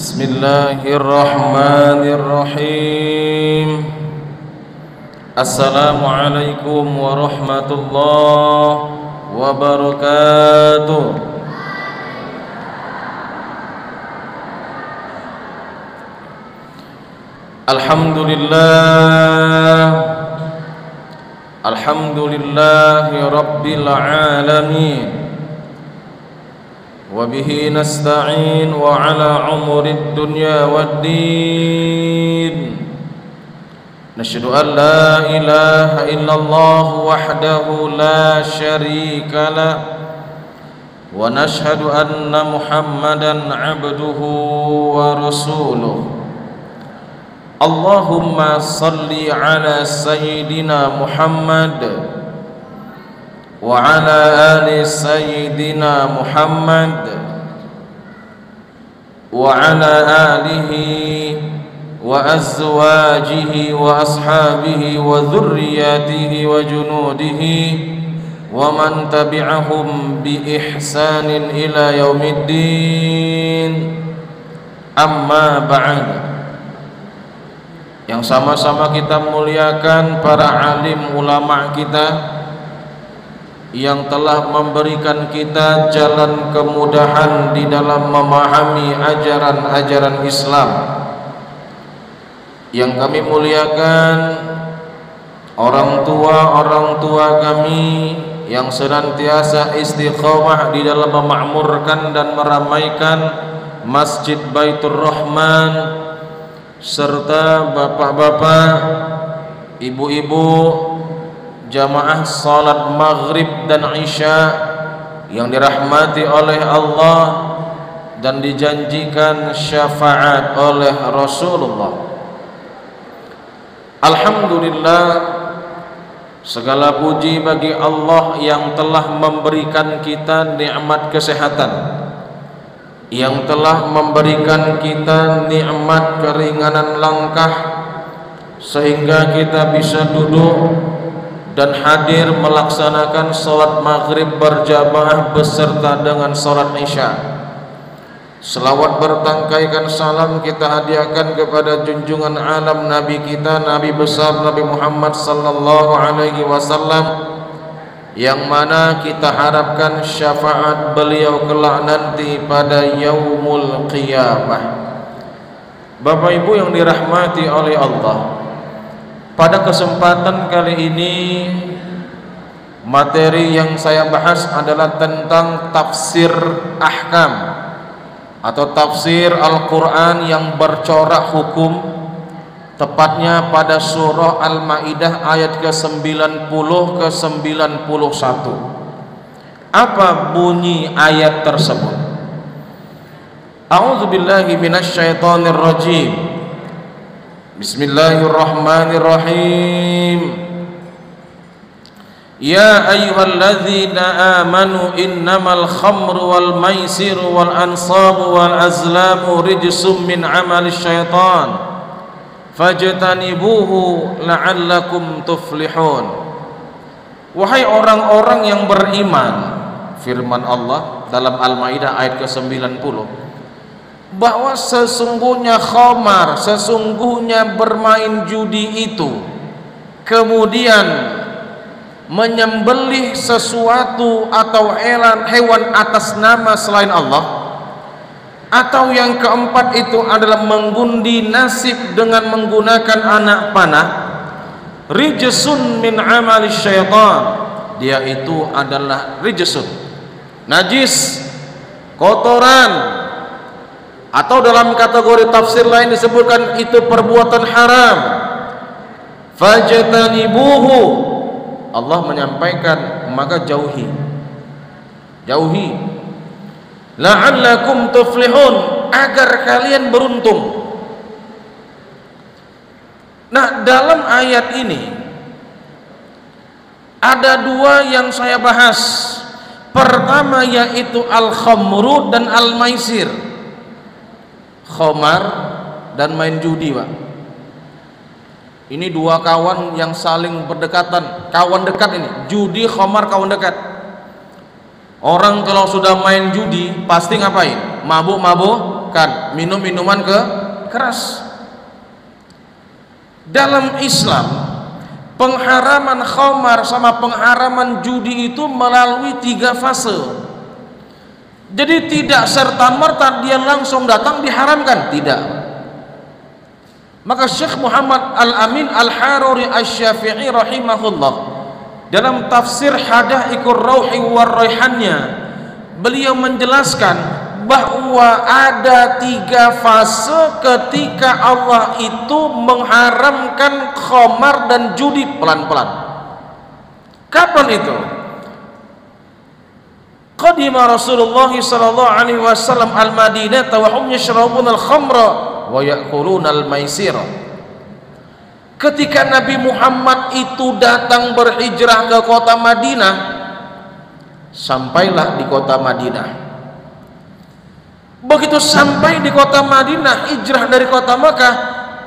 Bismillahirrahmanirrahim. Assalamualaikum warahmatullahi wabarakatuh. Alhamdulillahi rabbil alamin. Wabihi nasta'in wa ala umurid dunya waddin. Nashhadu an la ilaha illallah wahdahu la syarika lah, wa nashhadu anna Muhammadan abduhu wa rasuluh. Allahumma salli ala sayyidina Muhammad wa ala ali sayyidina Muhammad wa ala alihi wa azwajihi wa ashabihi wa dhurriyyatihi wa junudihi wa man tabi'ahum bi ihsanin ila yaumiddin. Amma ba'd. Yang sama-sama kita muliakan para alim ulama kita yang telah memberikan kita jalan kemudahan di dalam memahami ajaran-ajaran Islam. Yang kami muliakan orang tua kami yang senantiasa istiqomah di dalam memakmurkan dan meramaikan Masjid Baitur Rahman, serta bapak-bapak, ibu-ibu, jamaah salat maghrib dan isya yang dirahmati oleh Allah dan dijanjikan syafaat oleh Rasulullah. Alhamdulillah, segala puji bagi Allah yang telah memberikan kita nikmat kesehatan, yang telah memberikan kita nikmat keringanan langkah sehingga kita bisa duduk dan hadir melaksanakan salat maghrib berjamaah beserta dengan salat isya. Selawat bertangkaikan salam kita hadiahkan kepada junjungan alam Nabi kita, Nabi besar Nabi Muhammad sallallahu alaihi wasallam, yang mana kita harapkan syafaat beliau kelak nanti pada yaumul qiyamah. Bapak Ibu yang dirahmati oleh Allah, pada kesempatan kali ini materi yang saya bahas adalah tentang tafsir ahkam atau tafsir Al-Quran yang bercorak hukum, tepatnya pada surah Al-Maidah ayat ke-90 ke-91. Apa bunyi ayat tersebut? A'udzubillahi minasyaitonir rajim. Bismillahirrahmanirrahim. Ya ayyuhalladzina amanu innamal khamru wal maisiru wal ansabu wal azlamu rijsum min amali syaitan fajtanibuhu la'allakum tuflihun. Wahai orang-orang yang beriman, firman Allah dalam Al-Maidah ayat ke-90, bahwa sesungguhnya khamar, sesungguhnya bermain judi itu, kemudian menyembelih sesuatu atau hewan atas nama selain Allah, atau yang keempat itu adalah mengundi nasib dengan menggunakan anak panah, rijsun min amali syaitan, dia itu adalah rijsun, najis, kotoran, atau dalam kategori tafsir lain disebutkan itu perbuatan haram. Fajtanibuhu, Allah menyampaikan maka jauhi, la'allakum tuflihun, agar kalian beruntung. Nah, dalam ayat ini ada dua yang saya bahas. Pertama yaitu al-khamru dan al-maisir, khamar dan main judi, Pak. Ini dua kawan yang saling berdekatan, kawan dekat ini. Judi, khamar, kawan dekat. Orang kalau sudah main judi pasti ngapain? Mabuk-mabuk, mengharamkan minum minuman keras. Dalam Islam, pengharaman khamar sama pengharaman judi itu melalui 3 fase. Jadi tidak serta-merta dia langsung datang diharamkan, tidak. Maka Syekh Muhammad Al-Amin Al-Haruri Asy-Syafi'i rahimahullah dalam tafsir Hadaiqur Rauhi war Raihannya, beliau menjelaskan bahwa ada 3 fase ketika Allah itu mengharamkan khamar dan judi pelan-pelan. Kapan itu? Qadima Rasulullah sallallahu alaihi wasallam al-Madinah wa hum yashrabuna al-khamra wa ya'kuluna al-maisir. Ketika Nabi Muhammad itu datang berhijrah ke kota Madinah, sampailah di kota Madinah. Begitu sampai di kota Madinah, hijrah dari kota Makkah,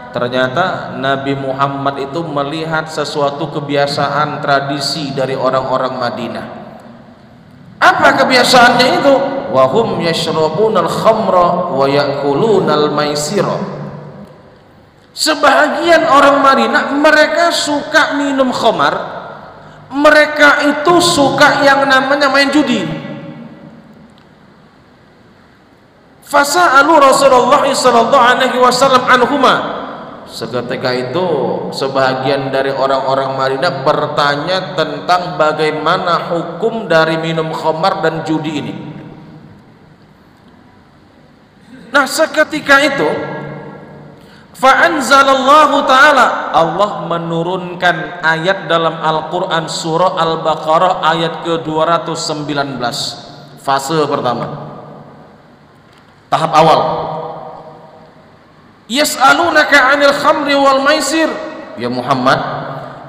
ternyata Nabi Muhammad itu melihat sesuatu kebiasaan tradisi dari orang-orang Madinah. Apa kebiasaannya itu? Wahum yashrabunal khamra wa ya'kulunal maisira. Sebahagian orang Madinah mereka suka minum khamar, mereka itu suka yang namanya main judi. Fasa'alu Rasulullah sallallahu alaihi wasallam anhuma. Seketika itu sebahagian dari orang-orang Madinah bertanya tentang bagaimana hukum dari minum khamar dan judi ini. Nah, seketika itu fa'anzalallahu ta'ala, Allah menurunkan ayat dalam Al-Quran surah Al-Baqarah ayat ke-219, fase pertama, tahap awal. Yas'alunaka 'anil khamri wal maisir, ya Muhammad,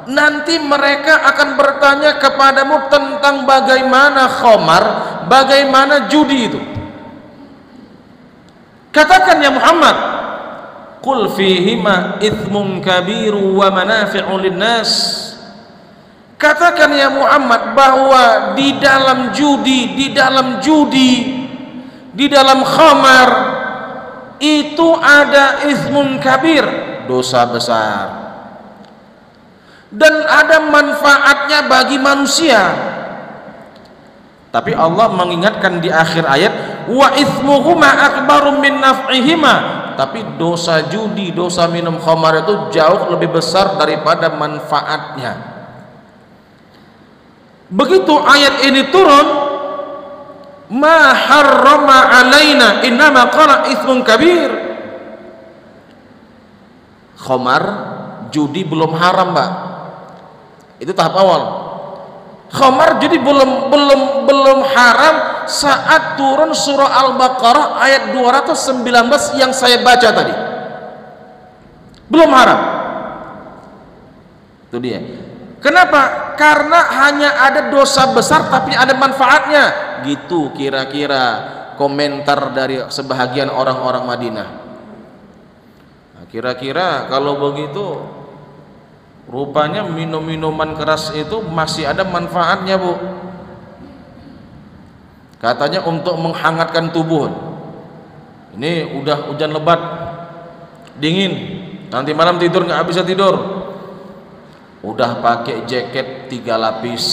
nanti mereka akan bertanya kepadamu tentang bagaimana khamar, bagaimana judi itu. Katakan ya Muhammad, qul fihima ithmun kabiru wa manafi'u linnas. Katakan ya Muhammad bahwa di dalam judi, di dalam khamar itu ada ithmun kabir, dosa besar, dan ada manfaatnya bagi manusia. Tapi Allah mengingatkan di akhir ayat, wa ithmuhuma akbarum min naf'ihima, tapi dosa judi, dosa minum khamar itu jauh lebih besar daripada manfaatnya. Begitu ayat ini turun, ma harrama alaina innama qala ithmun kabir. Khamar, judi belum haram, Mbak. Itu tahap awal. Khamar judi belum haram saat turun surah Al-Baqarah ayat 219 yang saya baca tadi. Belum haram. Itu dia. Kenapa? Karena hanya ada dosa besar tapi ada manfaatnya. Gitu kira-kira komentar dari sebahagian orang-orang Madinah. Nah, kira-kira kalau begitu rupanya minum-minuman keras itu masih ada manfaatnya, Bu. Katanya untuk menghangatkan tubuh. Ini udah hujan lebat, dingin, nanti malam tidur nggak bisa tidur. Udah pakai jaket 3 lapis,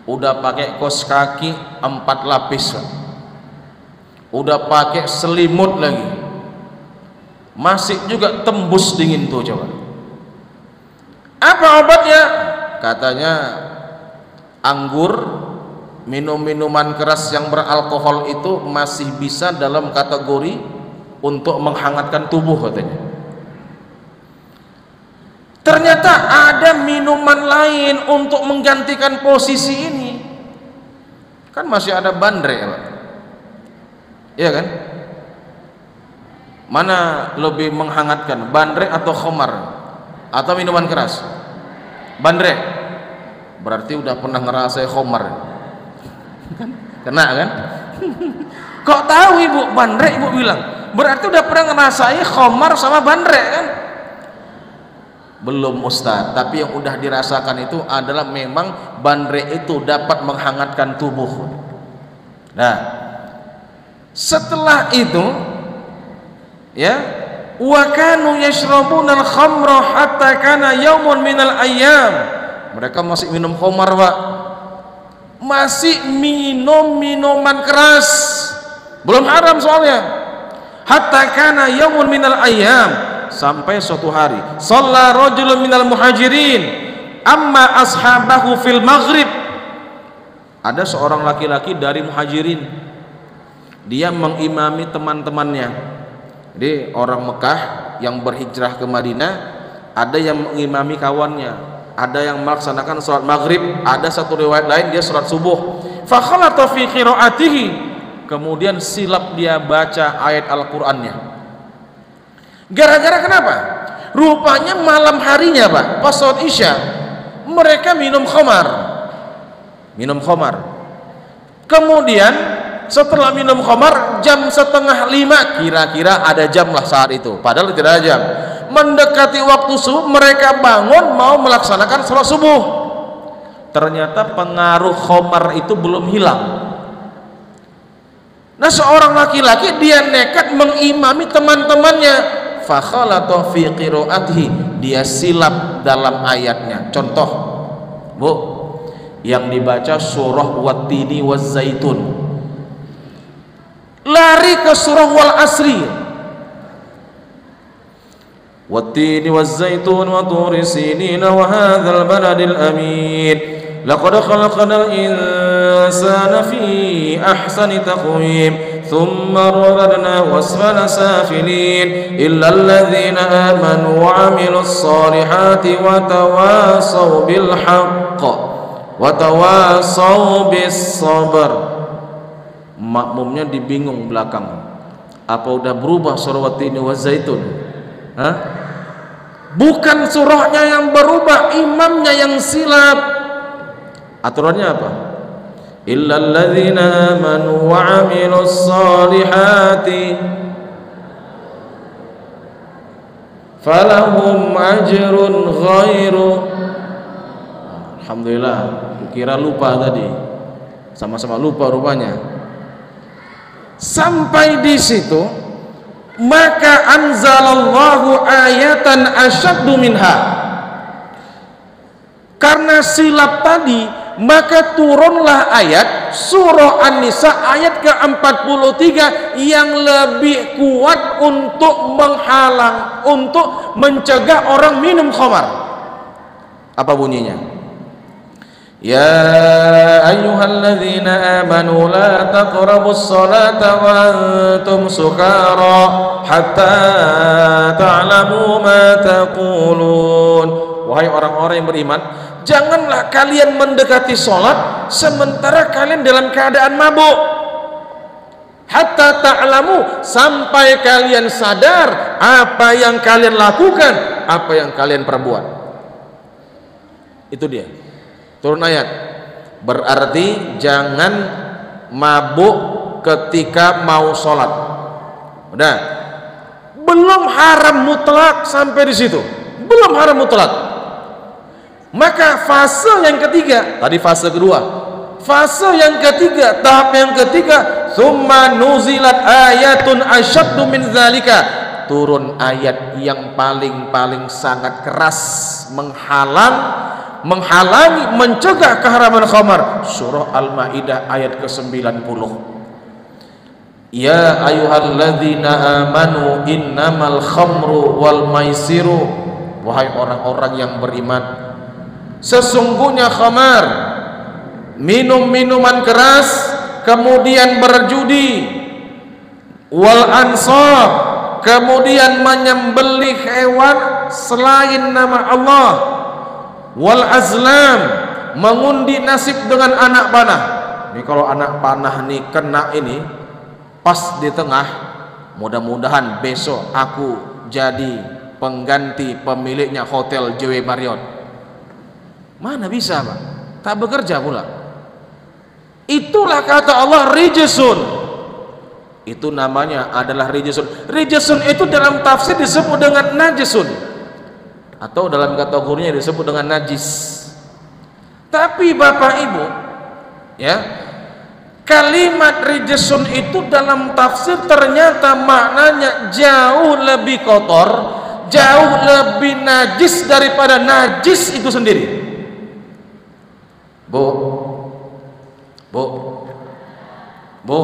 udah pakai kaos kaki 4 lapis, udah pakai selimut lagi, masih juga tembus dingin tuh. Coba apa obatnya? Katanya anggur, minum-minuman keras yang beralkohol itu masih bisa dalam kategori untuk menghangatkan tubuh katanya. Ternyata ada minuman lain untuk menggantikan posisi ini. Kan masih ada bandrek, Pak. Iya kan? Mana lebih menghangatkan, bandrek atau khamar atau minuman keras? Bandrek. Berarti udah pernah ngerasain khamar. Kena kan? Kok tahu Ibu bandrek? Ibu bilang berarti udah pernah ngerasain khamar sama bandrek kan? Belum Ustaz, tapi yang udah dirasakan itu adalah memang bandrek itu dapat menghangatkan tubuh. Nah, Setelah itu ya, wa kanu yashrabuna al-khamra hatta kana yaumun minal ayyam. Mereka masih minum khamar, Pak. Masih minum minuman keras. Belum haram soalnya. Hatta kana yaumun minal ayyam, sampai suatu hari shalla rajulun minal muhajirin amma ashabahu fil maghrib. Ada seorang laki-laki dari muhajirin, dia mengimami teman-temannya. Jadi orang Mekah yang berhijrah ke Madinah, ada yang mengimami kawannya, ada yang melaksanakan sholat maghrib, ada satu riwayat lain dia sholat subuh. Fa khalata fi qiraatihi, kemudian silap dia baca ayat Al-Qur'annya. Gara-gara kenapa? Rupanya malam harinya, Pak, pas sholat isya mereka minum khamar. Kemudian setelah minum khamar jam 4:30, kira-kira ada jam lah saat itu, padahal tidak ada jam. Mendekati waktu subuh mereka bangun mau melaksanakan sholat subuh. Ternyata pengaruh khamar itu belum hilang. Nah, seorang laki-laki dia nekat mengimami teman-temannya. Fa khalata fi qiraatihi, dia silap dalam ayatnya. Contoh, Bu, yang dibaca surah Wat-Tini Waz-Zaitun, lari ke surah Wal Asri. Wat-Tini Waz-Zaitun wa Turi Sinin wa hadzal baladil amin laqad khalaqnal insana fi ahsani taqwim thumma radadnahu asfala safilin illa alladhina amanu wa 'amilus solihati wa tawasaw bil haqq watawasau bis sabar. Makmumnya dibingung belakang, apa udah berubah surah Wat-Tini Waz-Zaitun? Bukan surahnya yang berubah, imamnya yang silap. Aturannya apa? Illal ladzina amanu wa 'amilus solihati falahum ajrun ghairu. Alhamdulillah, kira lupa tadi, sama-sama lupa rupanya. Sampai di situ, maka anzalallahu ayatan asyaddu minha. Karena silap tadi, maka turunlah ayat surah An-Nisa ayat ke-43 yang lebih kuat untuk menghalang, untuk mencegah orang minum khamar. Apa bunyinya? Ya ayyuhalladzina amanu la taqrabus salata wa antum sukara hatta ta'lamu ma taqulun. Wahai orang-orang yang beriman, janganlah kalian mendekati salat sementara kalian dalam keadaan mabuk. Hatta ta'lamu, sampai kalian sadar apa yang kalian lakukan, apa yang kalian perbuat. Itu dia. Turun ayat, berarti jangan mabuk ketika mau sholat. Udah, belum haram mutlak sampai di situ, belum haram mutlak. Maka fase yang ketiga, tadi fase kedua, fase yang ketiga, tahap yang ketiga, summa nuzilat ayatun asyaddu min dzalika, turun ayat yang paling sangat keras menghalangi, mencegah keharaman khamar. Surah Al-Maidah ayat ke-90. Ya ayyuhalladzina amanu innamal khamru wal maisiru, wahai orang-orang yang beriman, sesungguhnya khamar, minum minuman keras, kemudian berjudi, wal ansab, kemudian menyembelih hewan selain nama Allah, wal azlam, mengundi nasib dengan anak panah. Ini kalau anak panah nih kena ini pas di tengah, mudah-mudahan besok aku jadi pengganti pemiliknya hotel JW Marriott. Mana bisa, Pak? Tak bekerja pula. Itulah kata Allah rijsun. Itu namanya adalah rijsun. Rijsun itu dalam tafsir disebut dengan najisun, atau dalam kategorinya disebut dengan najis. Tapi Bapak Ibu, ya, Kalimat rijsun itu dalam tafsir ternyata maknanya jauh lebih kotor, jauh lebih najis daripada najis itu sendiri. Bu, bu, bu.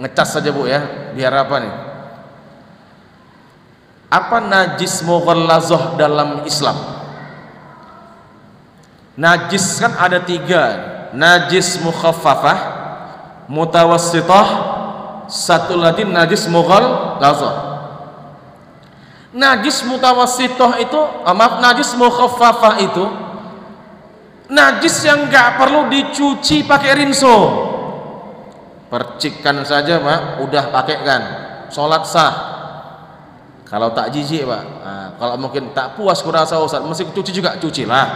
Ngecas saja bu ya, biar apa nih? Apa najis mughallazah dalam Islam? Najis kan ada 3, najis mukhaffafah, mutawassithah, satu lagi najis mughallazah. Najis mutawassithah itu, najis mukhaffafah itu najis yang nggak perlu dicuci pakai rinso, percikan saja pak, udah pakai kan, sholat sah. Kalau tak jijik pak, kalau mungkin tak puas kurasa Ustaz, mesti cuci juga, cucilah.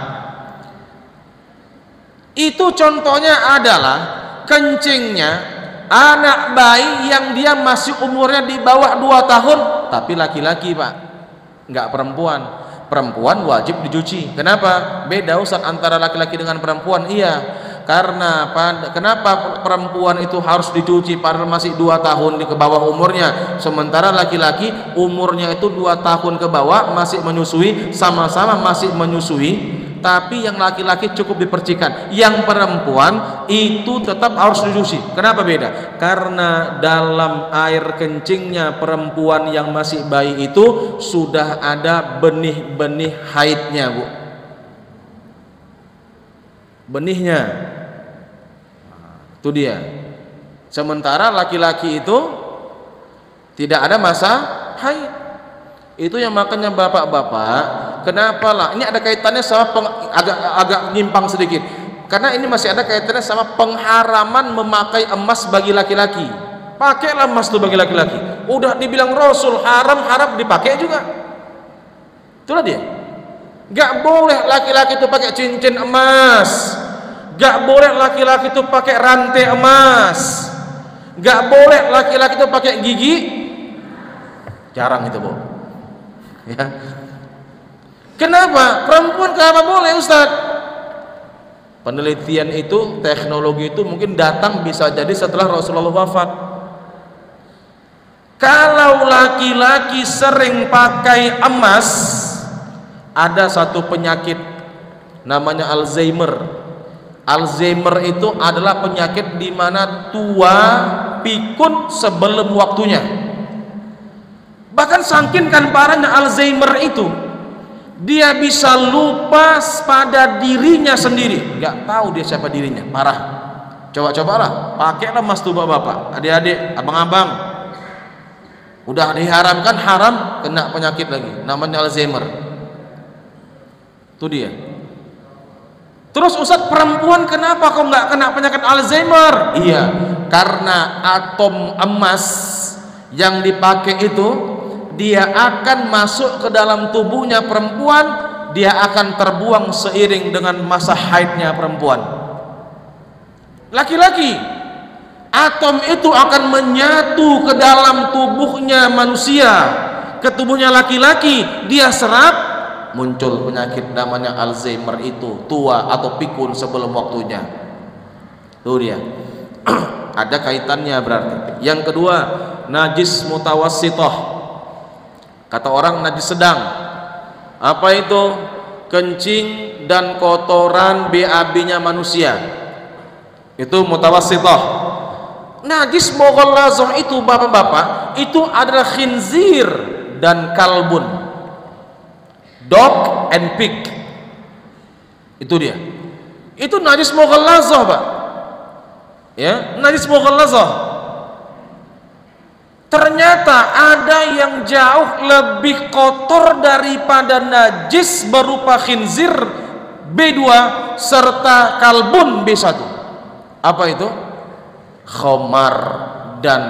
Itu contohnya adalah kencingnya anak bayi yang dia masih umurnya di bawah 2 tahun, tapi laki-laki pak, nggak perempuan. Perempuan wajib dicuci. Kenapa? Beda Ustaz antara laki-laki dengan perempuan. Iya, karena kenapa perempuan itu harus dicuci padahal masih 2 tahun di ke bawah umurnya, sementara laki-laki umurnya itu 2 tahun ke bawah masih menyusui, sama-sama masih menyusui, tapi yang laki-laki cukup dipercikan, yang perempuan itu tetap harus dicuci. Kenapa beda? Karena dalam air kencingnya perempuan yang masih bayi itu sudah ada benih-benih haidnya bu, benihnya itu dia. Sementara laki-laki itu tidak ada masa haid. Itu yang makanya bapak-bapak, kenapa lah ini ada kaitannya sama agak nyimpang sedikit, karena ini masih ada kaitannya sama pengharaman memakai emas bagi laki-laki. Pakailah emas tuh bagi laki-laki, udah dibilang Rasul haram dipakai juga. Itulah dia, nggak boleh laki-laki itu pakai cincin emas, nggak boleh laki-laki itu pakai rantai emas, nggak boleh laki-laki itu pakai gigi, jarang itu bu ya. Kenapa? Perempuan kenapa boleh Ustaz? Penelitian itu, teknologi itu mungkin datang bisa jadi setelah Rasulullah wafat. Kalau laki-laki sering pakai emas, ada satu penyakit namanya Alzheimer. Alzheimer itu adalah penyakit di mana tua pikun sebelum waktunya. Bahkan saking kan parahnya Alzheimer itu, dia bisa lupa pada dirinya sendiri, nggak tahu dia siapa dirinya. Parah. Coba-cobalah, pakailah emas tuh bapak-bapak, adik-adik, abang-abang. Udah diharamkan haram, kena penyakit lagi, namanya Alzheimer. Itu dia. Terus Ustaz, perempuan kenapa kok nggak kena penyakit Alzheimer? Iya, karena atom emas yang dipakai itu dia akan masuk ke dalam tubuhnya perempuan, dia akan terbuang seiring dengan masa haidnya perempuan. Laki-laki, atom itu akan menyatu ke dalam tubuhnya manusia, ke tubuhnya laki-laki, dia serap, muncul penyakit namanya Alzheimer itu, tua atau pikun sebelum waktunya. Itu dia. Ada kaitannya berarti. Yang kedua, najis mutawassithah. Kata orang najis sedang. Apa itu? Kencing dan kotoran BAB-nya manusia. Itu mutawassithah. Najis mughallazah itu bapak-bapak, itu adalah khinzir dan kalbun. Dog and pig. Itu dia. Itu najis mughallazah, Pak. Ya, najis mughallazah. Ternyata ada yang jauh lebih kotor daripada najis berupa khinzir B2 serta kalbun B1. Apa itu? Khamar dan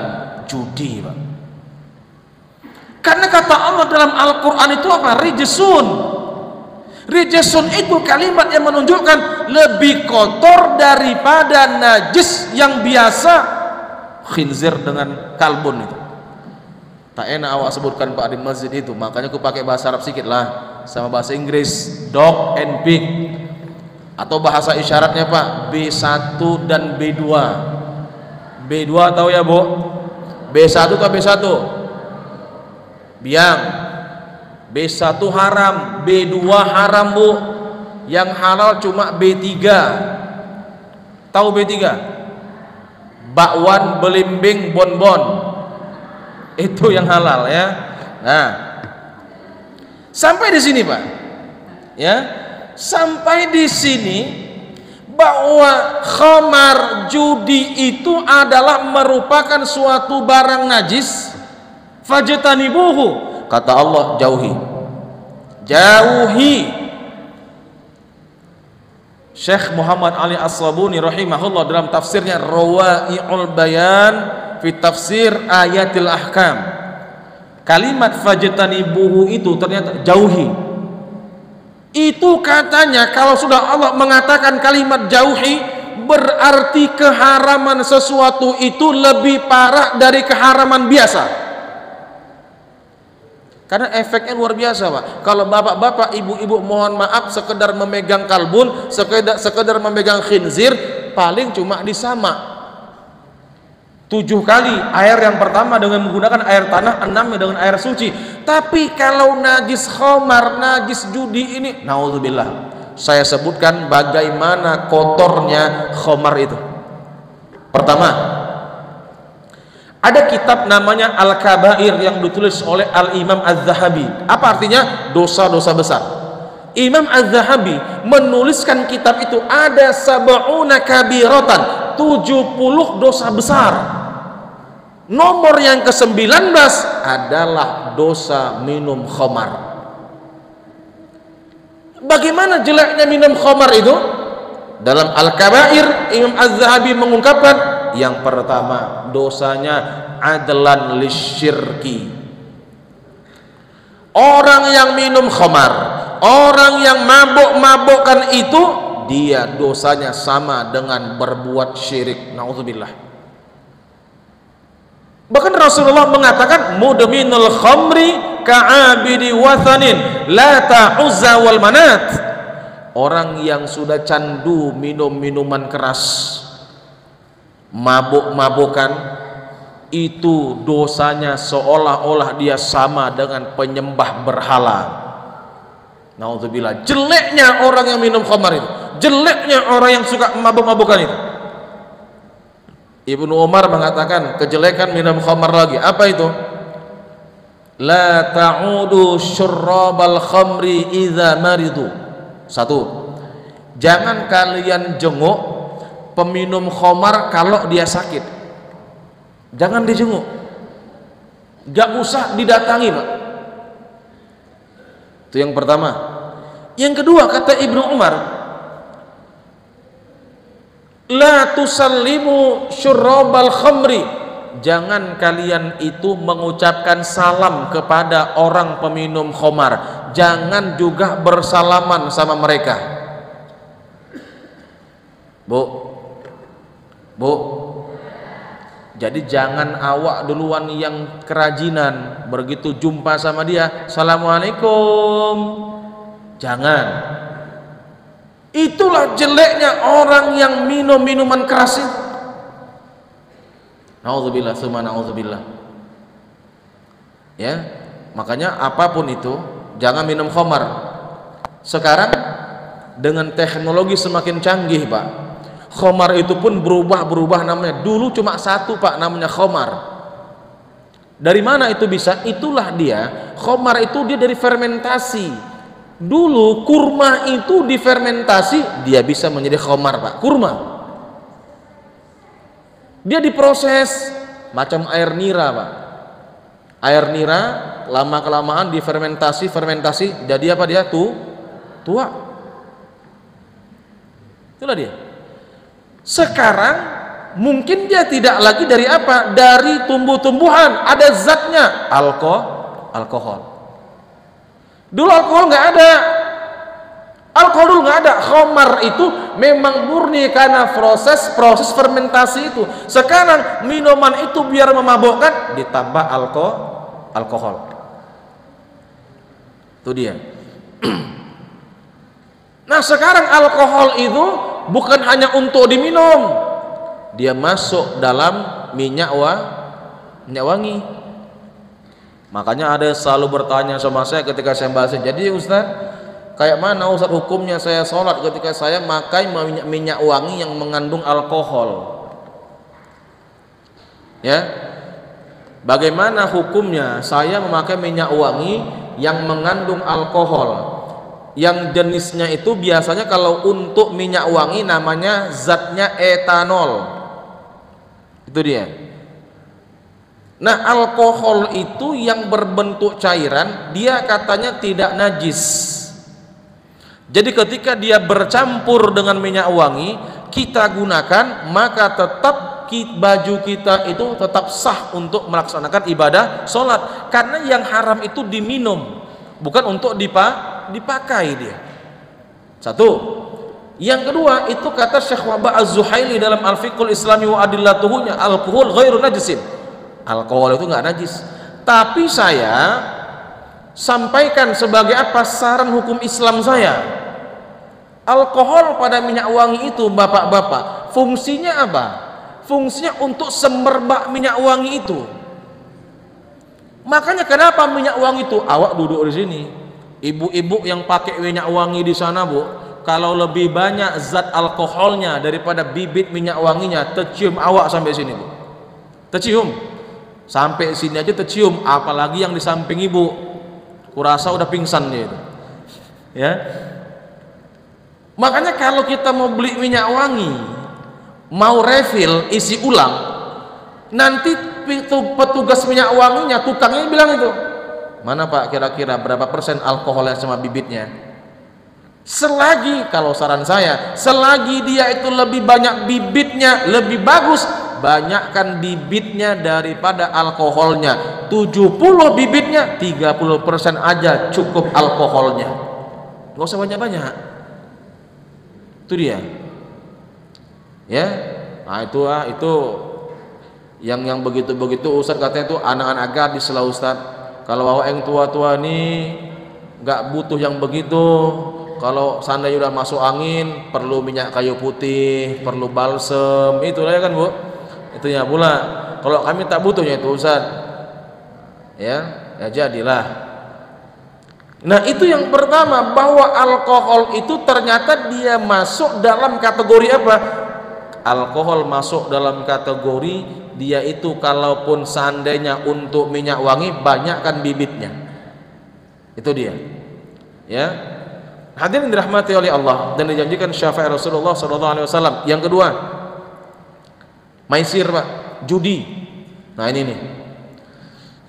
judi, Pak. Karena kata Allah dalam Al-Quran itu apa? Rijsun. Rijsun itu kalimat yang menunjukkan lebih kotor daripada najis yang biasa, khinzir dengan kalbun itu. Tak enak awak sebutkan Pak di masjid itu, makanya aku pakai bahasa Arab sedikit lah. sama bahasa Inggris dog and pig, atau bahasa isyaratnya Pak B1 dan B2. B2 tahu ya Bu? B1 atau B1? Biang. B1 haram, B2 haram Bu. Yang halal cuma B3. Tahu B3? Bakwan, belimbing, bonbon. Itu yang halal ya. Nah, sampai di sini Pak. Ya. Sampai di sini bahwa khamar, judi itu adalah merupakan suatu barang najis. Fajtanibuhu. Kata Allah, jauhi. Jauhi. Syekh Muhammad Ali As-Sabuni rahimahullah dalam tafsirnya Rawai'ul Bayan fi tafsir ayatil ahkam, kalimat fajtanibuhu itu ternyata jauhi. Itu katanya kalau sudah Allah mengatakan kalimat jauhi, berarti keharaman sesuatu itu lebih parah dari keharaman biasa. Karena efeknya luar biasa Pak. Kalau bapak-bapak, ibu-ibu mohon maaf sekedar memegang kalbun, sekedar memegang khinzir, paling cuma disama 7 kali. Air yang pertama dengan menggunakan air tanah, 6 dengan air suci. Tapi kalau najis khamar, najis judi ini, naudzubillah, saya sebutkan bagaimana kotornya khamar itu. Pertama, ada kitab namanya Al-Kabair yang ditulis oleh Al-Imam Az-Zahabi. Apa artinya? Dosa-dosa besar. Imam Az-Zahabi menuliskan kitab itu ada sab'una kabiratan, 70 dosa besar. Nomor yang ke-19 adalah dosa minum khamar. Bagaimana jeleknya minum khamar itu? Dalam Al-Kabair Imam Az-Zahabi mengungkapkan, yang pertama dosanya adlan lisyirki. Orang yang minum khamar, orang yang mabuk-mabukkan itu, dia dosanya sama dengan berbuat syirik. Nauzubillah. Bahkan Rasulullah mengatakan mudminul khamri ka'abidi wathanin la ta'uzza wal manat. Orang yang sudah candu minum minuman keras, mabuk-mabukan, itu dosanya seolah-olah dia sama dengan penyembah berhala. Nauzubillah. Jeleknya orang yang minum khamar itu, jeleknya orang yang suka mabuk-mabukan itu. Ibnu Umar mengatakan kejelekan minum khamar lagi. Apa itu? La ta'udu syurrabal khamri idza maridu. 1. Jangan kalian jenguk peminum khamar kalau dia sakit. Jangan dijenguk, gak usah didatangi Pak. Itu yang pertama. Yang kedua, kata Ibnu Umar, la tusallimu syurrabal khamri. Jangan kalian itu mengucapkan salam kepada orang peminum khamar. Jangan juga bersalaman sama mereka. Bu, jadi jangan awak duluan yang kerajinan, begitu jumpa sama dia, assalamualaikum. Jangan. Itulah jeleknya orang yang minum minuman keras itu. Nauzubillah, summa nauzubillah. Ya, makanya apapun itu jangan minum khamar. Sekarang dengan teknologi semakin canggih Pak, khamar itu pun berubah namanya. Dulu cuma satu Pak namanya khamar. Dari mana itu bisa? Itulah dia, khamar itu dia dari fermentasi. Dulu kurma itu difermentasi, dia bisa menjadi khamar Pak. Kurma dia diproses macam air nira Pak. Air nira lama kelamaan difermentasi jadi apa dia? Tua. Itulah dia. Sekarang mungkin dia tidak lagi dari apa? Dari tumbuh-tumbuhan, ada zatnya, alkohol. Dulu alkohol nggak ada. Alkohol dulu nggak ada. Khamar itu memang murni karena proses fermentasi itu. Sekarang minuman itu biar memabukkan ditambah alkohol. Itu dia. Nah sekarang alkohol itu bukan hanya untuk diminum, dia masuk dalam minyak wangi. Makanya ada selalu bertanya sama saya ketika saya bahas, jadi Ustaz, kayak mana Ustaz hukumnya saya sholat ketika saya memakai minyak wangi yang mengandung alkohol? Ya, bagaimana hukumnya saya memakai minyak wangi yang mengandung alkohol? Yang jenisnya itu biasanya kalau untuk minyak wangi namanya zatnya etanol. Itu dia. Nah, alkohol itu yang berbentuk cairan, dia katanya tidak najis. Jadi ketika dia bercampur dengan minyak wangi, kita gunakan, maka tetap baju kita itu tetap sah untuk melaksanakan ibadah sholat. Karena yang haram itu diminum, bukan untuk dipakai dia. Satu. Yang kedua, itu kata Syekh Wahbah Az-Zuhaili dalam Al-Fiqhul Islami wa Adillatuhunya, alkohol ghairu najisin. Alkohol itu enggak najis. Tapi saya sampaikan sebagai apa saran hukum Islam saya. Alkohol pada minyak wangi itu, bapak-bapak, fungsinya apa? Fungsinya untuk semerbak minyak wangi itu. Makanya kenapa minyak wangi itu? Awak duduk di sini, ibu-ibu yang pakai minyak wangi di sana, Bu, kalau lebih banyak zat alkoholnya daripada bibit minyak wanginya, tercium awak sampai sini, Bu. Tercium. Sampai sini aja tercium, apalagi yang di samping ibu. Kurasa udah pingsan dia itu. Ya. Makanya kalau kita mau beli minyak wangi, mau refill, isi ulang, nanti petugas minyak wanginya, tukangnya bilang itu, mana Pak kira-kira berapa persen alkoholnya sama bibitnya? Selagi, kalau saran saya, selagi dia itu lebih banyak bibitnya, lebih bagus, banyakkan bibitnya daripada alkoholnya. 70 bibitnya, 30% aja cukup alkoholnya, nggak usah banyak-banyak. Itu dia. Ya, nah itu yang begitu-begitu Ustaz katanya itu anak-anak gadis lah Ustaz. Kalau awak yang tua-tua nih nggak butuh yang begitu. Kalau seandainya udah masuk angin, perlu minyak kayu putih, perlu balsem, itulah ya kan Bu. Itunya pula. Kalau kami tak butuhnya itu Ustaz. Ya jadilah. Nah itu yang pertama, bahwa alkohol itu ternyata dia masuk dalam kategori apa? Alkohol masuk dalam kategori dia itu kalaupun seandainya untuk minyak wangi banyakkan bibitnya. Itu dia. Ya. Hadirin dirahmati oleh Allah dan dijanjikan syafaat Rasulullah SAW. Yang kedua, maisir Pak, judi. Nah ini nih.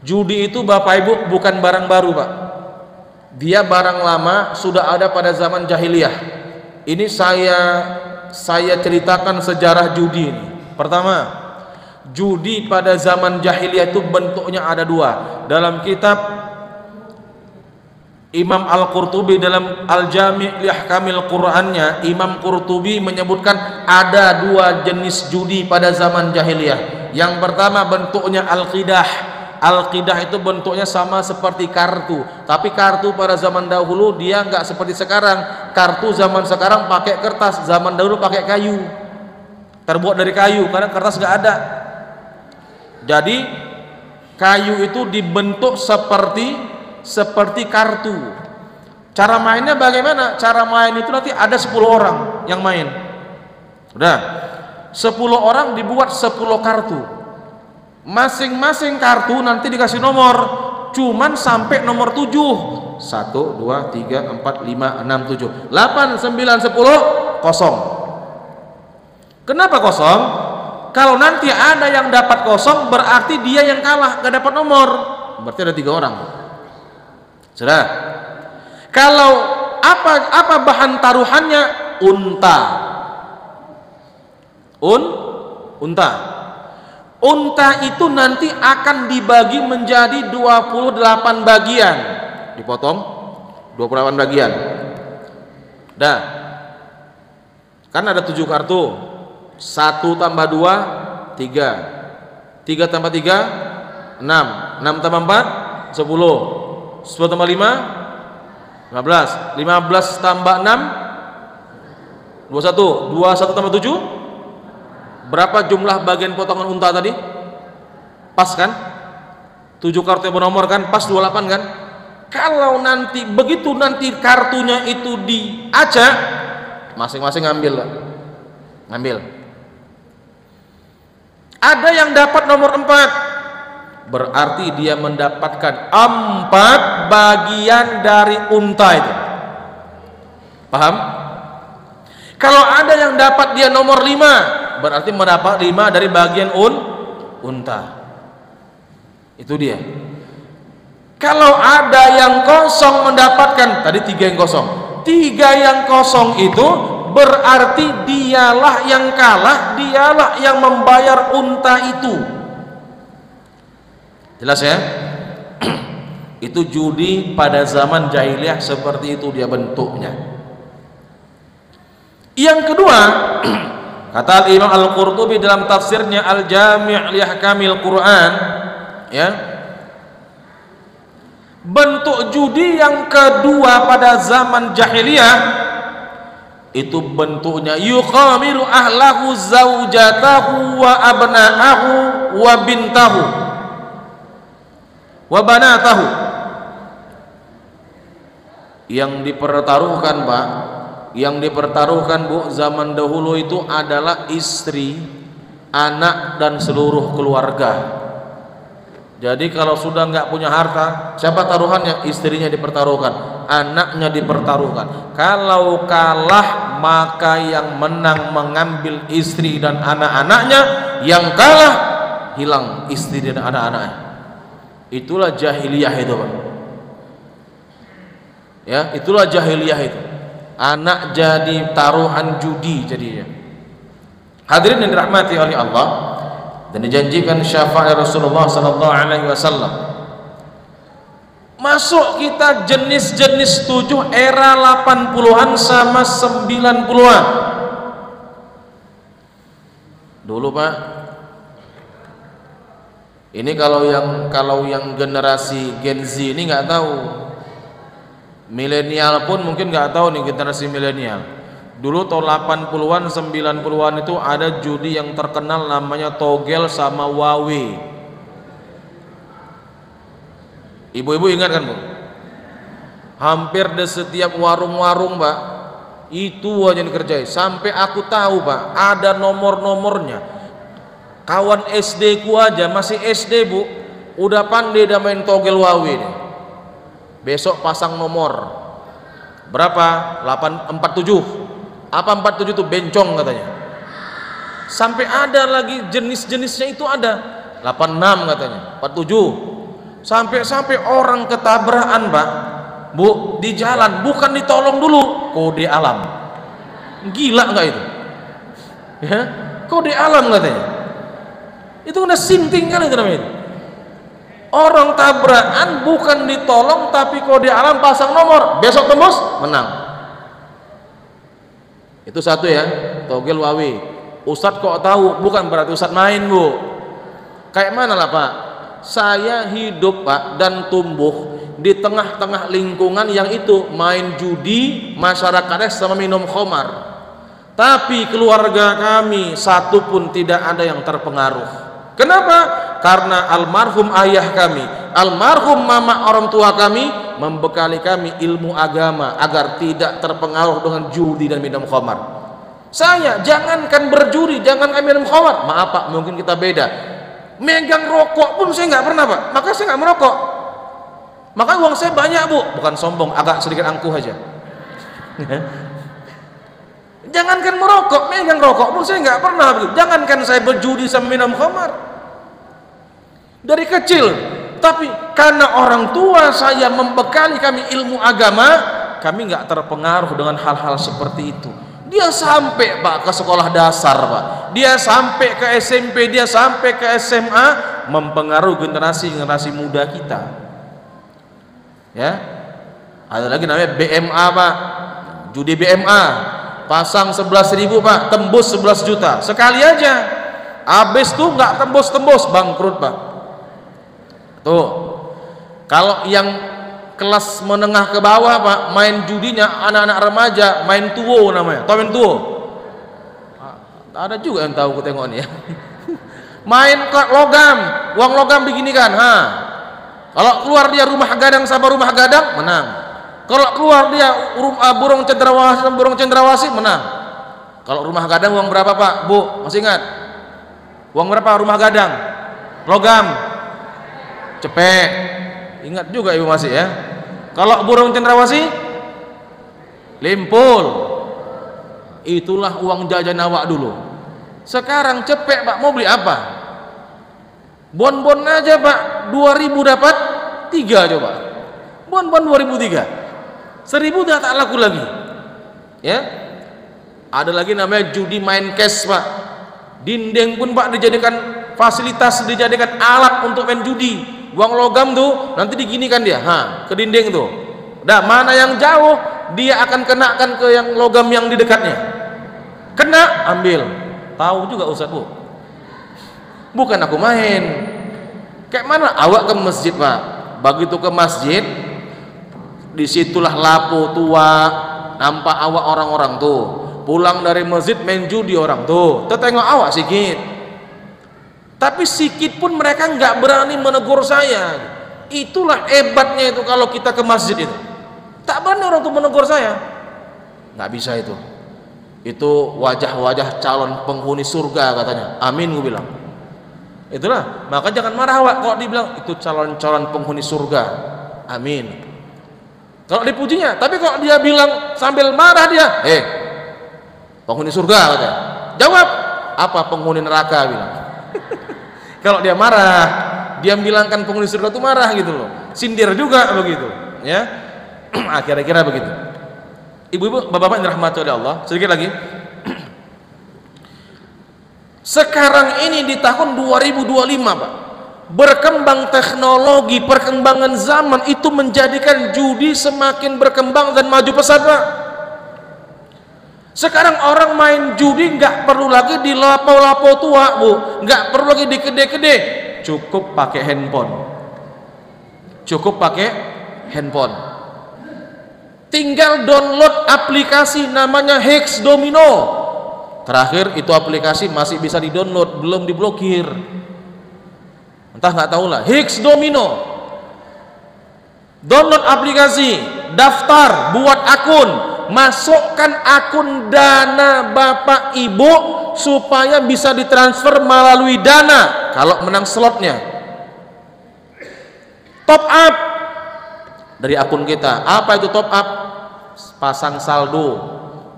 Judi itu Bapak Ibu bukan barang baru Pak. Dia barang lama, sudah ada pada zaman jahiliyah. Ini saya ceritakan sejarah judi ini. Pertama, judi pada zaman jahiliyah itu bentuknya ada dua. Dalam kitab Imam Al-Qurtubi dalam Al-Jami' li Ahkamil Qur'annya, Imam Qurtubi menyebutkan ada dua jenis judi pada zaman jahiliyah. Yang pertama bentuknya al-qidah. Al-qidah itu bentuknya sama seperti kartu, tapi kartu pada zaman dahulu dia nggak seperti sekarang. Kartu zaman sekarang pakai kertas, zaman dahulu pakai kayu, terbuat dari kayu karena kertas nggak ada. Jadi kayu itu dibentuk seperti kartu. Cara mainnya bagaimana? Cara main itu nanti ada 10 orang yang main. Udah 10 orang dibuat 10 kartu. Masing-masing kartu nanti dikasih nomor, cuman sampai nomor 7. 1, 2, 3, 4, 5, 6, 7, 8, 9, 10 kosong. Kenapa kosong? Kalau nanti ada yang dapat kosong berarti dia yang kalah, gak dapat nomor. Berarti ada 3 orang. Sudah. Kalau apa bahan taruhannya? Unta. Unta. Unta itu nanti akan dibagi menjadi 28 bagian. Dipotong 28 bagian. Dah. Kan ada 7 kartu. 1 tambah 2 3. 3 tambah 3 6. 6 tambah 4 10. 10 tambah 5 15. 15 tambah 6 21. 21 tambah 7 berapa jumlah bagian potongan unta tadi? Pas kan? 7 kartu bernomor kan? Pas 28 kan? Kalau nanti begitu nanti kartunya itu diacak, masing-masing ngambil lah. Ngambil. Ada yang dapat nomor 4, berarti dia mendapatkan 4 bagian dari unta itu. Paham? Kalau ada yang dapat dia nomor 5, berarti mendapat 5 dari bagian unta. Itu dia. Kalau ada yang kosong mendapatkan, tadi 3 yang kosong. 3 yang kosong itu berarti dialah yang kalah, dialah yang membayar unta itu. Jelas ya? Itu judi pada zaman jahiliyah, seperti itu dia bentuknya. Yang kedua, kata Imam Al-Qurtubi dalam tafsirnya Al-Jami' li Ahkamil Quran, ya, bentuk judi yang kedua pada zaman jahiliyah itu bentuknya yuqamilu ahlahu zaujatahu wa abna'ahu wa bintahu wa banatahu. Yang dipertaruhkan, Pak, yang dipertaruhkan, Bu, zaman dahulu itu adalah istri, anak, dan seluruh keluarga. Jadi kalau sudah nggak punya harta, siapa taruhannya? Istrinya dipertaruhkan, anaknya dipertaruhkan. Kalau kalah, maka yang menang mengambil istri dan anak-anaknya, yang kalah hilang istri dan anak-anaknya. Itulah jahiliyah itu, Pak. Ya, itulah jahiliyah itu. Anak jadi taruhan judi jadinya. Hadirin yang dirahmati oleh Allah, dan dijanjikan syafaat Rasulullah sallallahu alaihi wasallam. Masuk kita jenis-jenis 7 era 80-an sama 90-an. Dulu, Pak. Ini kalau yang generasi Gen Z ini nggak tahu. Milenial pun mungkin nggak tahu nih, generasi milenial. Dulu tahun 80-an 90-an itu ada judi yang terkenal namanya togel sama wawe. Ibu-ibu ingat kan, Bu? Hampir di setiap warung-warung, Pak, itu aja yang dikerjai. Sampai aku tahu, Pak, ada nomor-nomornya. Kawan SD ku aja, masih SD, Bu, udah pandai dah main togel wawe deh. Besok pasang nomor berapa? 847. Apa 47 itu? Bencong katanya. Sampai ada lagi jenis-jenisnya itu ada 86 katanya, 47. Sampai orang ketabrakan, Pak, Bu, di jalan, bukan ditolong dulu, kode alam. Gila nggak itu? Ya, kode alam katanya. Itu udah sinting kan itu namanya. Orang tabrakan bukan ditolong tapi kode alam, pasang nomor, besok tembus menang. Itu satu ya, togel wawe. Ustadz kok tahu? Bukan berarti Ustadz main, Bu. Kayak mana lah, Pak? Saya hidup, Pak, dan tumbuh di tengah-tengah lingkungan yang itu main judi, masyarakatnya sama minum khamar. Tapi keluarga kami satu pun tidak ada yang terpengaruh. Kenapa? Karena almarhum ayah kami, almarhum mama orang tua kami membekali kami ilmu agama agar tidak terpengaruh dengan judi dan minum khamar. Saya jangankan berjudi, jangankan minum khamar, maaf, Pak, mungkin kita beda. Megang rokok pun saya nggak pernah, Pak, maka saya nggak merokok. Maka uang saya banyak, Bu, bukan sombong, agak sedikit angkuh aja. Jangankan merokok, megang rokok pun saya nggak pernah. Jangankan saya berjudi sama minum khamar dari kecil, tapi karena orang tua saya membekali kami ilmu agama, kami nggak terpengaruh dengan hal-hal seperti itu. Dia sampai, Pak, ke sekolah dasar, Pak, dia sampai ke SMP, dia sampai ke SMA, mempengaruhi generasi muda kita. Ya, ada lagi namanya BMA, Pak, judi BMA, pasang 11.000, Pak, tembus 11 juta sekali aja. Habis tuh nggak tembus, bangkrut, Pak. Tuh, kalau yang kelas menengah ke bawah Pak, main judinya anak-anak remaja, main tuo namanya. Tahu main tuo? Ada juga yang tahu, aku tengok nih ya. Main logam, uang logam begini kan, kalau keluar dia rumah gadang sama rumah gadang, menang. Kalau keluar dia burung cendrawasih sama burung cendrawasih, menang. Kalau rumah gadang uang berapa Pak? Bu, masih ingat? Uang berapa rumah gadang? Logam. Cepet. Ingat juga Ibu masih ya. Kalau burung cendrawasih? Limpul. Itulah uang jajan awak dulu. Sekarang cepet Pak, mau beli apa? Bon-bon aja Pak, 2000 dapat 3 coba. Bon-bon 2003. 1000 dah tak laku lagi. Ya. Ada lagi namanya judi main cash Pak. Dinding pun Pak dijadikan fasilitas, dijadikan alat untuk main judi. Uang logam tuh nanti diginikan dia, ke dinding tuh. Nah, mana yang jauh dia akan kenakan ke yang logam yang di dekatnya. Kena, ambil. Tahu juga Ustaz Bu. Bukan aku main. Kayak mana awak ke masjid Pak? Begitu ke masjid, disitulah lapo tua, nampak awak orang-orang tuh. Pulang dari masjid main judi orang tuh. Tetengok awak sikit. Tapi sikit pun mereka nggak berani menegur saya. Itulah hebatnya itu kalau kita ke masjid itu. Tak berani orang tuh menegur saya. Nggak bisa itu. Itu wajah-wajah calon penghuni surga katanya. Amin gue bilang. Itulah, maka jangan marah Wak kalau dibilang itu calon-calon penghuni surga. Amin. Kalau dipujinya, tapi kalau dia bilang sambil marah dia, penghuni surga katanya. Jawab, apa penghuni neraka bilang. Kalau dia marah, dia bilangkan penghuni surga itu marah gitu loh. Sindir juga begitu, ya. Kira-kira begitu. Ibu-ibu, bapak-bapak yang dirahmati oleh Allah, sedikit lagi. Sekarang ini di tahun 2025 Pak, berkembang teknologi, perkembangan zaman itu menjadikan judi semakin berkembang dan maju pesat Pak. Sekarang orang main judi nggak perlu lagi di lapo-lapo tua Bu, nggak perlu lagi di kede-kede, cukup pakai handphone. Cukup pakai handphone. Tinggal download aplikasi namanya Hex Domino. Terakhir itu aplikasi masih bisa di-download, belum diblokir. Entah nggak tahu lah. Hex Domino. Download aplikasi, daftar, buat akun, masukkan akun Dana Bapak Ibu supaya bisa ditransfer melalui Dana kalau menang slotnya. Top up dari akun kita. Apa itu top up? Pasang saldo,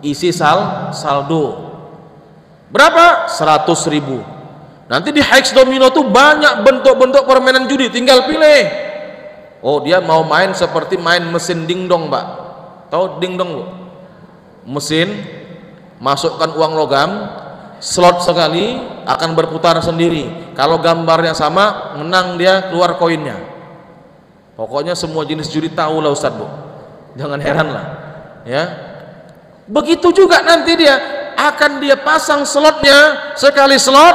isi saldo. Berapa? 100.000. Nanti di Hex Domino tuh banyak bentuk-bentuk permainan judi, tinggal pilih. Oh, dia mau main seperti main mesin dingdong Pak. Tahu dingdong Bu? Mesin, masukkan uang logam, slot sekali akan berputar sendiri. Kalau gambarnya sama, menang dia, keluar koinnya. Pokoknya semua jenis judi tahu lah Ustadz Bu. Jangan heran lah, ya. Begitu juga nanti dia akan dia pasang slotnya, sekali slot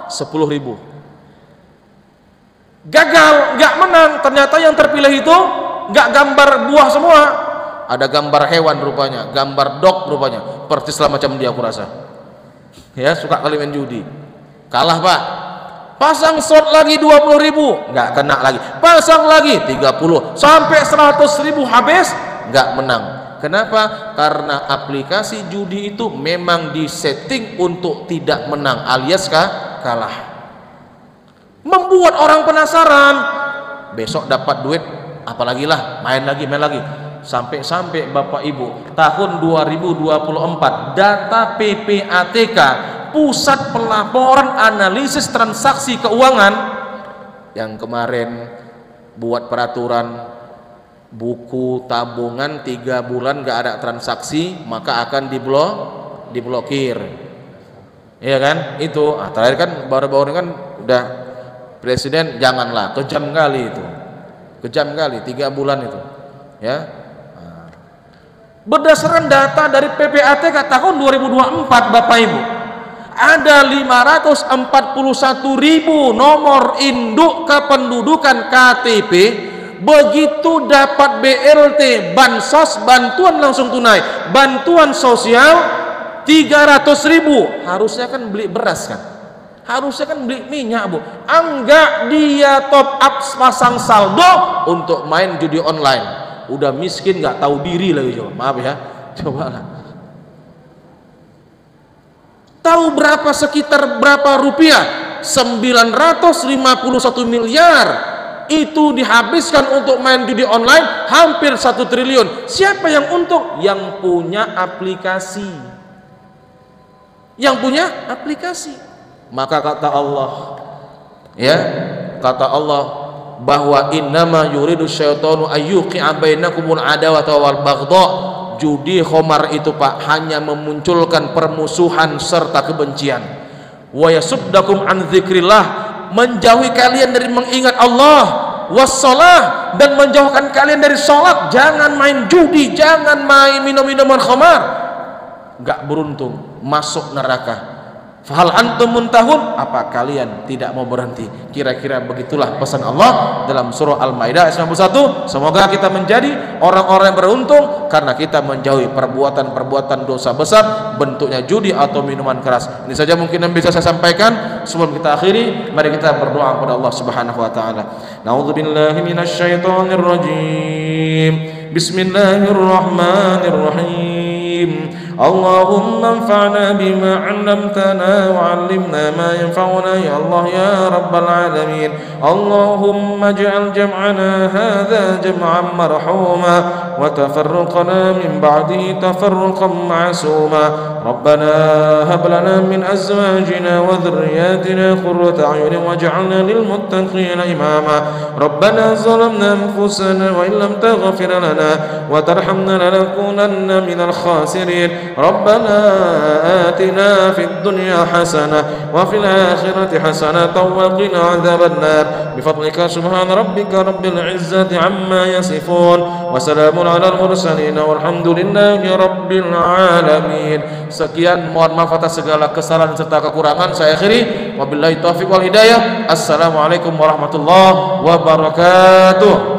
10.000. Gagal, nggak menang. Ternyata yang terpilih itu nggak gambar buah semua, ada gambar hewan rupanya, gambar dog rupanya. Persis lah macam dia aku rasa. Ya, suka kali main judi. Kalah Pak. Pasang slot lagi 20.000, nggak kena lagi. Pasang lagi 30 sampai 100.000 habis, nggak menang. Kenapa? Karena aplikasi judi itu memang disetting untuk tidak menang alias kalah. Membuat orang penasaran. Besok dapat duit, apalagi lah, main lagi. Sampai Bapak Ibu, tahun 2024 data PPATK, Pusat Pelaporan Analisis Transaksi Keuangan, yang kemarin buat peraturan buku tabungan 3 bulan gak ada transaksi maka akan diblokir, iya kan? Itu terakhir kan baru-baru kan udah presiden, janganlah, kejam kali itu, 3 bulan itu, ya. Berdasarkan data dari PPATK tahun 2024 Bapak Ibu, ada 541.000 nomor induk kependudukan KTP begitu dapat BLT, bansos, bantuan langsung tunai, bantuan sosial 300.000, harusnya kan beli beras kan, harusnya kan beli minyak Bu. Enggak, dia top up pasang saldo untuk main judi online. Udah miskin nggak tahu diri lagi. Coba maaf ya, coba lah. Tahu berapa, sekitar berapa rupiah? 951 miliar itu dihabiskan untuk main judi online, hampir 1 triliun. Siapa yang untung? Yang punya aplikasi, yang punya aplikasi. Maka kata Allah, ya, kata Allah bahwa innama yuridu syaitanu ayyuqi'a bainakumul adawata wal baghdha. Judi khamar itu Pak hanya memunculkan permusuhan serta kebencian. Wa yasuddakum an dzikrillah, menjauhi kalian dari mengingat Allah, wassalah, dan menjauhkan kalian dari salat. Jangan main judi, jangan main minum-minuman khamar. Enggak beruntung, masuk neraka. Fahal antum muntahun, apa kalian tidak mau berhenti? Kira-kira begitulah pesan Allah dalam surah Al-Maidah ayat 91. Semoga kita menjadi orang-orang yang beruntung karena kita menjauhi perbuatan-perbuatan dosa besar, bentuknya judi atau minuman keras. Ini saja mungkin yang bisa saya sampaikan. Sebelum kita akhiri, mari kita berdoa kepada Allah Subhanahu wa taala. Na'udzubillahi minasyaitonir rajim. Bismillahirrahmanirrahim. اللهم انفعنا بما علمتنا وعلمنا ما ينفعنا يا الله يا رب العالمين. اللهم اجعل جمعنا هذا جمعا مرحوما وتفرقنا من بعده تفرقا معصوما. ربنا هب لنا من أزواجنا وذرياتنا قرة أعين واجعلنا للمتقين إماما. ربنا ظلمنا أنفسنا وإن لم تغفر لنا وترحمنا لنكونن من الخاسرين. ربنا آتنا في الدنيا حسنة وفي الآخرة حسنة وقنا عذاب النار بفضلك سبحان ربك رب العزة عما يصفون وسلام على المرسلين والحمد لله رب العالمين. Sekian, mohon maaf atas segala kesalahan serta kekurangan. Saya akhiri, wabillahi taufiq wal hidayah. Assalamualaikum warahmatullahi wabarakatuh.